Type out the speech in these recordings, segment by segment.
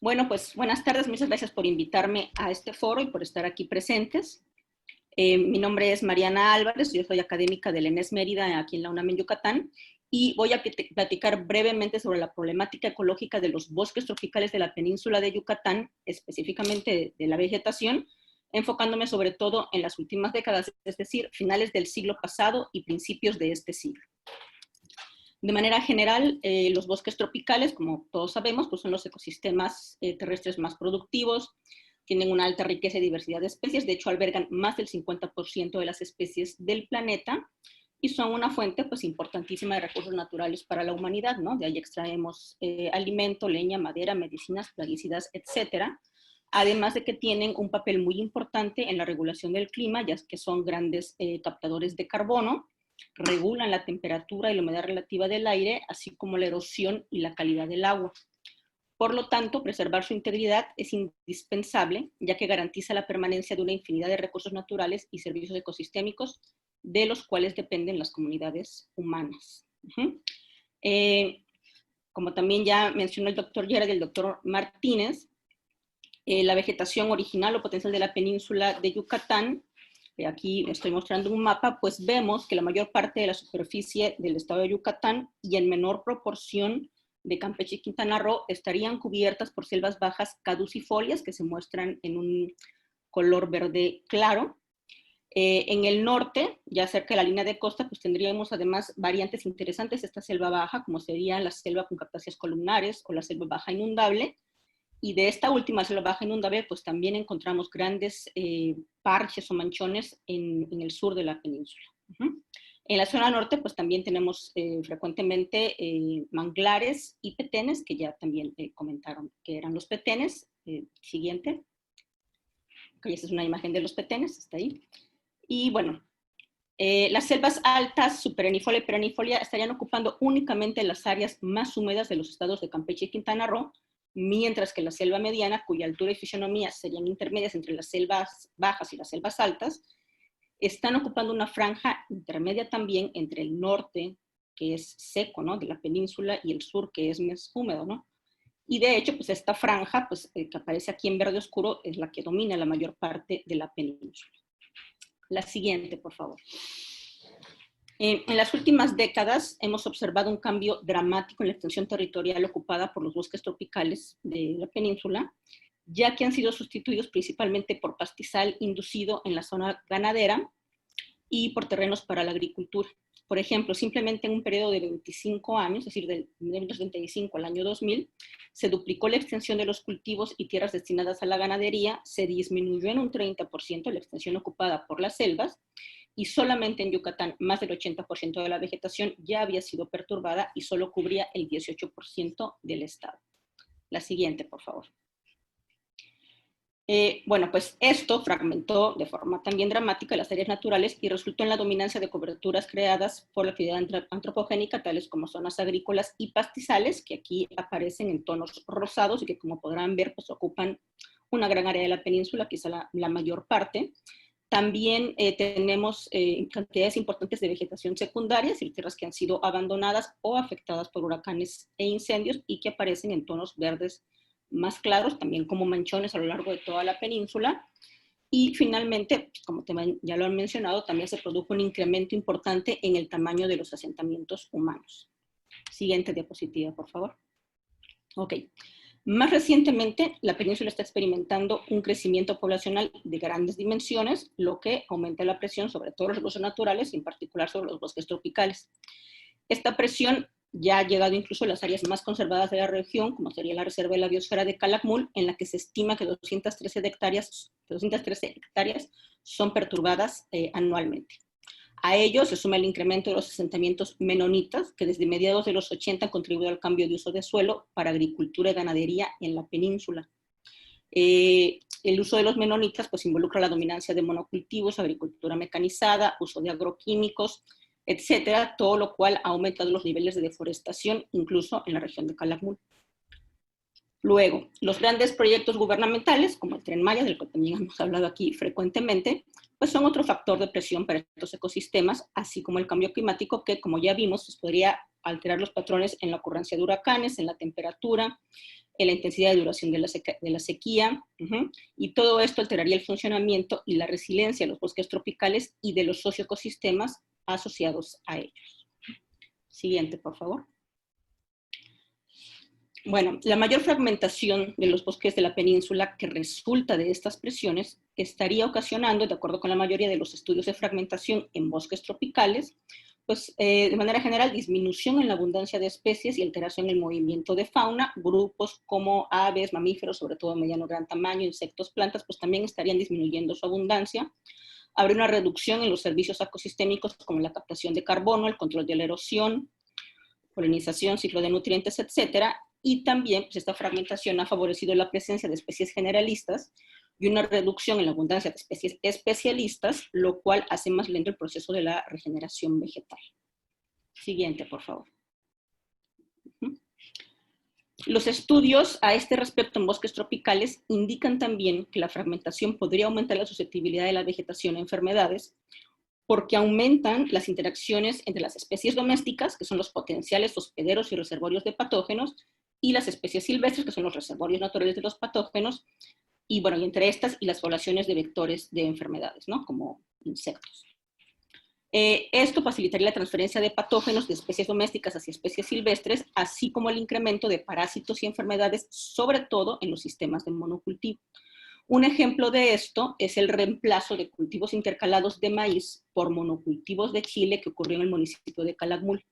Bueno, pues buenas tardes, muchas gracias por invitarme a este foro y por estar aquí presentes. Mi nombre es Mariana Álvarez, yo soy académica del ENES Mérida aquí en la UNAM en Yucatán y voy a platicar brevemente sobre la problemática ecológica de los bosques tropicales de la península de Yucatán, específicamente de la vegetación, enfocándome sobre todo en las últimas décadas, es decir, finales del siglo pasado y principios de este siglo. De manera general, los bosques tropicales, como todos sabemos, pues son los ecosistemas terrestres más productivos, tienen una alta riqueza y diversidad de especies, de hecho albergan más del 50% de las especies del planeta y son una fuente pues importantísima de recursos naturales para la humanidad, ¿no? De ahí extraemos alimento, leña, madera, medicinas, plaguicidas, etcétera. Además de que tienen un papel muy importante en la regulación del clima, ya que son grandes captadores de carbono, regulan la temperatura y la humedad relativa del aire, así como la erosión y la calidad del agua. Por lo tanto, preservar su integridad es indispensable, ya que garantiza la permanencia de una infinidad de recursos naturales y servicios ecosistémicos de los cuales dependen las comunidades humanas. Como también ya mencionó el doctor Gerard y el doctor Martínez, la vegetación original o potencial de la península de Yucatán, aquí estoy mostrando un mapa, pues vemos que la mayor parte de la superficie del estado de Yucatán y en menor proporción de Campeche y Quintana Roo estarían cubiertas por selvas bajas caducifolias que se muestran en un color verde claro. En el norte, ya cerca de la línea de costa, pues tendríamos además variantes interesantes de esta selva baja, como sería la selva con cactáceas columnares o la selva baja inundable. Y de esta última selva baja inundable, pues también encontramos grandes parches o manchones en el sur de la península. En la zona norte, pues también tenemos frecuentemente manglares y petenes, que ya también comentaron que eran los petenes. Siguiente. Okay, esta es una imagen de los petenes, está ahí. Y bueno, las selvas altas, superenifolia y perenifolia, estarían ocupando únicamente las áreas más húmedas de los estados de Campeche y Quintana Roo, mientras que la selva mediana, cuya altura y fisonomía serían intermedias entre las selvas bajas y las selvas altas, están ocupando una franja intermedia también entre el norte, que es seco, ¿no?, de la península, y el sur, que es más húmedo, ¿no? Y de hecho, pues esta franja, pues, que aparece aquí en verde oscuro, es la que domina la mayor parte de la península. La siguiente, por favor. En las últimas décadas hemos observado un cambio dramático en la extensión territorial ocupada por los bosques tropicales de la península, ya que han sido sustituidos principalmente por pastizal inducido en la zona ganadera y por terrenos para la agricultura. Por ejemplo, simplemente en un periodo de 25 años, es decir, del 1935 al año 2000, se duplicó la extensión de los cultivos y tierras destinadas a la ganadería, se disminuyó en un 30% la extensión ocupada por las selvas, y solamente en Yucatán más del 80% de la vegetación ya había sido perturbada y solo cubría el 18% del estado. La siguiente, por favor. Bueno, pues esto fragmentó de forma también dramática las áreas naturales y resultó en la dominancia de coberturas creadas por la actividad antropogénica, tales como zonas agrícolas y pastizales, que aquí aparecen en tonos rosados y que, como podrán ver, pues ocupan una gran área de la península, quizá la mayor parte. También tenemos cantidades importantes de vegetación secundaria, es decir, tierras que han sido abandonadas o afectadas por huracanes e incendios y que aparecen en tonos verdes más claros, también como manchones a lo largo de toda la península. Y finalmente, como ya lo han mencionado, también se produjo un incremento importante en el tamaño de los asentamientos humanos. Siguiente diapositiva, por favor. Ok. Más recientemente, la península está experimentando un crecimiento poblacional de grandes dimensiones, lo que aumenta la presión sobre todos los recursos naturales, y en particular sobre los bosques tropicales. Esta presión ya ha llegado incluso a las áreas más conservadas de la región, como sería la Reserva de la Biosfera de Calakmul, en la que se estima que 213 hectáreas son perturbadas anualmente. A ello se suma el incremento de los asentamientos menonitas, que desde mediados de los 80 han contribuido al cambio de uso de suelo para agricultura y ganadería en la península. El uso de los menonitas pues involucra la dominancia de monocultivos, agricultura mecanizada, uso de agroquímicos, etcétera, todo lo cual ha aumentado los niveles de deforestación, incluso en la región de Calakmul. Luego, los grandes proyectos gubernamentales, como el Tren Maya, del que también hemos hablado aquí frecuentemente, pues son otro factor de presión para estos ecosistemas, así como el cambio climático que, como ya vimos, pues podría alterar los patrones en la ocurrencia de huracanes, en la temperatura, en la intensidad de duración de la sequía, y todo esto alteraría el funcionamiento y la resiliencia de los bosques tropicales y de los socioecosistemas asociados a ellos. Siguiente, por favor. Bueno, la mayor fragmentación de los bosques de la península que resulta de estas presiones estaría ocasionando, de acuerdo con la mayoría de los estudios de fragmentación en bosques tropicales, pues de manera general disminución en la abundancia de especies y alteración en el movimiento de fauna. Grupos como aves, mamíferos, sobre todo de mediano gran tamaño, insectos, plantas, pues también estarían disminuyendo su abundancia. Habría una reducción en los servicios ecosistémicos como la captación de carbono, el control de la erosión, polinización, ciclo de nutrientes, etcétera. Y también pues, esta fragmentación ha favorecido la presencia de especies generalistas y una reducción en la abundancia de especies especialistas, lo cual hace más lento el proceso de la regeneración vegetal. Siguiente, por favor. Los estudios a este respecto en bosques tropicales indican también que la fragmentación podría aumentar la susceptibilidad de la vegetación a enfermedades, porque aumentan las interacciones entre las especies domésticas, que son los potenciales hospederos y reservorios de patógenos, y las especies silvestres, que son los reservorios naturales de los patógenos, y bueno, y entre estas y las poblaciones de vectores de enfermedades, ¿no? Como insectos. Esto facilitaría la transferencia de patógenos de especies domésticas hacia especies silvestres, así como el incremento de parásitos y enfermedades, sobre todo en los sistemas de monocultivo. Un ejemplo de esto es el reemplazo de cultivos intercalados de maíz por monocultivos de chile que ocurrió en el municipio de Calakmul.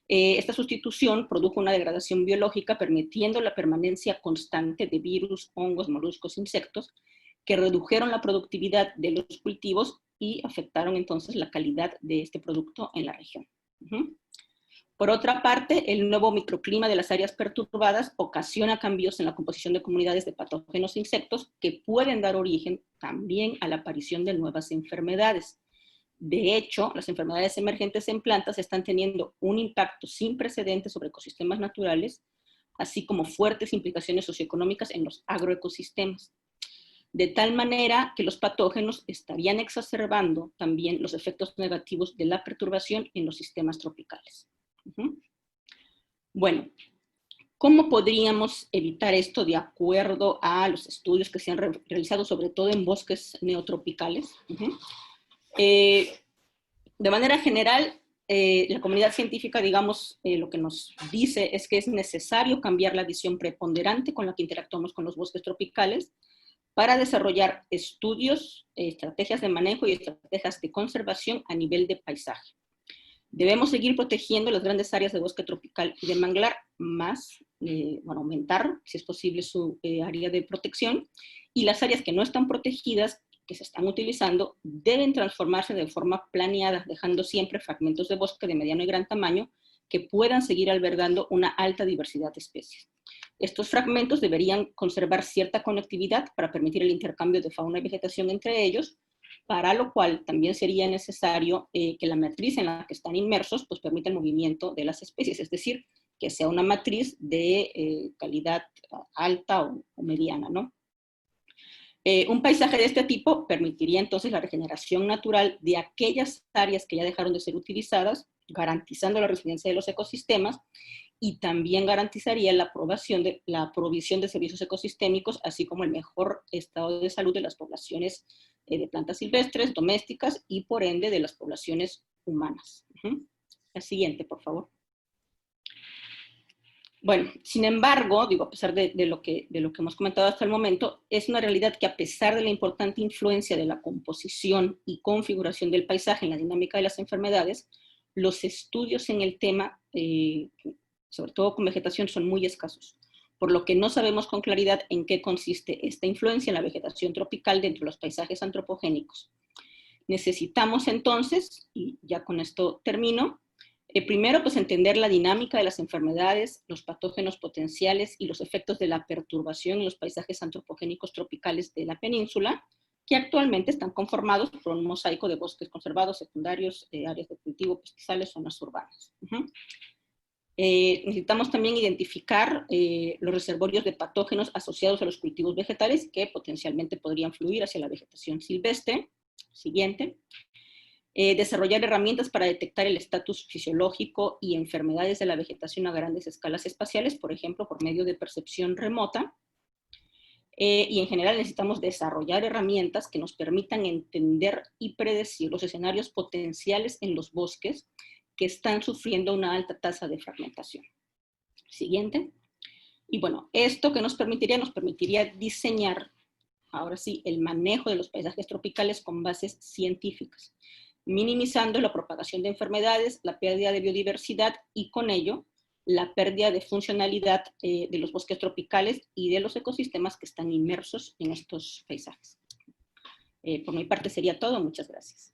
Esta sustitución produjo una degradación biológica permitiendo la permanencia constante de virus, hongos, moluscos, insectos, que redujeron la productividad de los cultivos y afectaron entonces la calidad de este producto en la región. Por otra parte, el nuevo microclima de las áreas perturbadas ocasiona cambios en la composición de comunidades de patógenos e insectos que pueden dar origen también a la aparición de nuevas enfermedades. De hecho, las enfermedades emergentes en plantas están teniendo un impacto sin precedentes sobre ecosistemas naturales, así como fuertes implicaciones socioeconómicas en los agroecosistemas. De tal manera que los patógenos estarían exacerbando también los efectos negativos de la perturbación en los sistemas tropicales. Bueno, ¿cómo podríamos evitar esto de acuerdo a los estudios que se han realizado, sobre todo en bosques neotropicales? De manera general, la comunidad científica, digamos, lo que nos dice es que es necesario cambiar la visión preponderante con la que interactuamos con los bosques tropicales para desarrollar estudios, estrategias de manejo y estrategias de conservación a nivel de paisaje. Debemos seguir protegiendo las grandes áreas de bosque tropical y de manglar más, bueno, aumentar, si es posible, su área de protección, y las áreas que no están protegidas, que se están utilizando, deben transformarse de forma planeada, dejando siempre fragmentos de bosque de mediano y gran tamaño que puedan seguir albergando una alta diversidad de especies. Estos fragmentos deberían conservar cierta conectividad para permitir el intercambio de fauna y vegetación entre ellos, para lo cual también sería necesario que la matriz en la que están inmersos pues, permita el movimiento de las especies, es decir, que sea una matriz de calidad alta o mediana, ¿no? Un paisaje de este tipo permitiría entonces la regeneración natural de aquellas áreas que ya dejaron de ser utilizadas, garantizando la resiliencia de los ecosistemas, y también garantizaría la provisión de servicios ecosistémicos, así como el mejor estado de salud de las poblaciones de plantas silvestres, domésticas y por ende de las poblaciones humanas. La siguiente, por favor. Bueno, sin embargo, digo, a pesar de lo que hemos comentado hasta el momento, es una realidad que a pesar de la importante influencia de la composición y configuración del paisaje en la dinámica de las enfermedades, los estudios en el tema, sobre todo con vegetación, son muy escasos, por lo que no sabemos con claridad en qué consiste esta influencia en la vegetación tropical dentro de los paisajes antropogénicos. Necesitamos entonces, y ya con esto termino, primero, pues entender la dinámica de las enfermedades, los patógenos potenciales y los efectos de la perturbación en los paisajes antropogénicos tropicales de la península, que actualmente están conformados por un mosaico de bosques conservados, secundarios, áreas de cultivo, pastizales, zonas urbanas. Necesitamos también identificar los reservorios de patógenos asociados a los cultivos vegetales que potencialmente podrían fluir hacia la vegetación silvestre. Siguiente. Desarrollar herramientas para detectar el estatus fisiológico y enfermedades de la vegetación a grandes escalas espaciales, por ejemplo, por medio de percepción remota. Y en general necesitamos desarrollar herramientas que nos permitan entender y predecir los escenarios potenciales en los bosques que están sufriendo una alta tasa de fragmentación. Siguiente. Y bueno, esto que nos permitiría diseñar, ahora sí, el manejo de los paisajes tropicales con bases científicas, minimizando la propagación de enfermedades, la pérdida de biodiversidad y con ello la pérdida de funcionalidad de los bosques tropicales y de los ecosistemas que están inmersos en estos paisajes. Por mi parte sería todo. Muchas gracias.